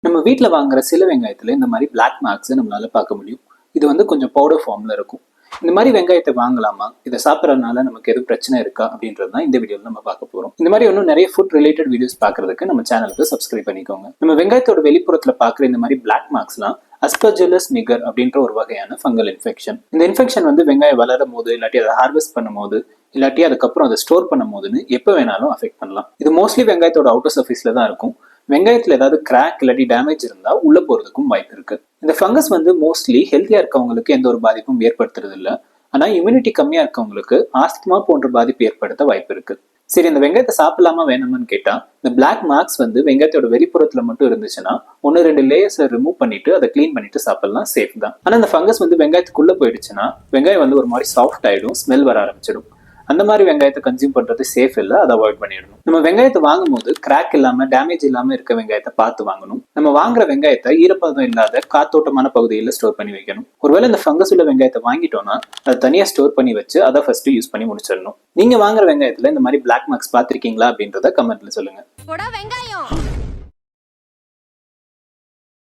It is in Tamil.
நம்ம வீட்டில் வாங்குற சில வெங்காயத்தில் இந்த மாதிரி பிளாக் மார்க்ஸ் நம்மளால பார்க்க முடியும். இது வந்து கொஞ்சம் பவுடர் ஃபார்ம்ல இருக்கும். இந்த மாதிரி வெங்காயத்தை வாங்கலாமா, இதை சாப்பிட்றதுனால நமக்கு எதுவும் பிரச்சனை இருக்கா அப்படின்றது தான் இந்த வீடியோவில் நம்ம பார்க்க போகிறோம். இந்த மாதிரி இன்னும் நிறைய ஃபுட் ரிலேட்டட் வீடியோஸ் பார்க்கறதுக்கு நம்ம சேனலுக்கு சப்ஸ்கிரைப் பண்ணிக்கோங்க. நம்ம வெங்காயத்தோட வெளிப்புறத்தில் பார்க்குற இந்த மாதிரி பிளாக் மார்க்ஸ்லாம் அஸ்பர்ஜில்லஸ் நிகர் அப்படின்ற ஒரு வகையான ஃபங்கல் இன்ஃபெக்ஷன். இந்த இன்ஃபெக்ஷன் வந்து வெங்காயம் வளரும் போது, இல்லாட்டி அதை ஹார்வெஸ்ட் பண்ணும் போது, இல்லாட்டி அதுக்கப்புறம் அதை ஸ்டோர் பண்ணும் போதுன்னு எப்போ வேணாலும் அஃபெக்ட் பண்ணலாம். இது மோஸ்ட்லி வெங்காயத்தோட அவுட்டர் சர்ஃபேஸ்ல தான் இருக்கும். வெங்காயத்துல ஏதாவது கிராக் இல்லாட்டி டேமேஜ் இருந்தா உள்ள போறதுக்கும் வாய்ப்பு இருக்கு. இந்த ஃபங்கஸ் வந்து மோஸ்ட்லி ஹெல்த்தியா இருக்கவங்களுக்கு எந்த ஒரு பாதிப்பும் ஏற்படுத்துறது இல்லை. ஆனா இம்யூனிட்டி கம்மியா இருக்கவங்களுக்கு ஆஸ்துமா போன்ற பாதிப்பு ஏற்படுத்த வாய்ப்பு இருக்கு. சரி, இந்த வெங்காயத்தை சாப்பிடலாமா வேணுமான்னு கேட்டா, இந்த பிளாக் மார்க்ஸ் வந்து வெங்காயத்தோட வெளிப்புறத்துல மட்டும் இருந்துச்சுன்னா 1-2 லேயர்ஸை ரிமூவ் பண்ணிட்டு அதை கிளீன் பண்ணிட்டு சாப்பிடலாம், சேஃப் தான். ஆனா இந்த ஃபங்கஸ் வந்து வெங்காயத்துக்குள்ள போயிடுச்சுன்னா வெங்காயம் வந்து ஒரு மாதிரி சாஃப்ட் ஆயிடும், ஸ்மெல் வர ஆரம்பிச்சிடும். அந்த மாதிரி வெங்காயத்தை கன்சியூம் பண்றது சேஃப் இல்லை, அதை அவாய்ட் பண்ணிடணும். நம்ம வெங்காயத்தை வாங்கும் போது கிராக் இல்லாம டேமேஜ் இல்லாம இருக்க வெங்காயத்தை பார்த்து வாங்கணும். நம்ம வாங்குற வெங்காயத்தை ஈரப்பதம் இல்லாத காத்தோட்டமான பகுதியில் ஸ்டோர் பண்ணி வைக்கணும். ஒருவேளை இந்த ஃபங்கஸ் உள்ள வெங்காயத்தை வாங்கிட்டோம்னா அதை தனியா ஸ்டோர் பண்ணி வச்சு அதை ஃபர்ஸ்ட் யூஸ் பண்ணி முடிச்சிடணும். நீங்க வாங்குற வெங்காயத்துல இந்த மாதிரி பிளாக் மார்க்ஸ் பார்த்திருக்கீங்களா அப்படின்றத கமெண்ட்ல சொல்லுங்க.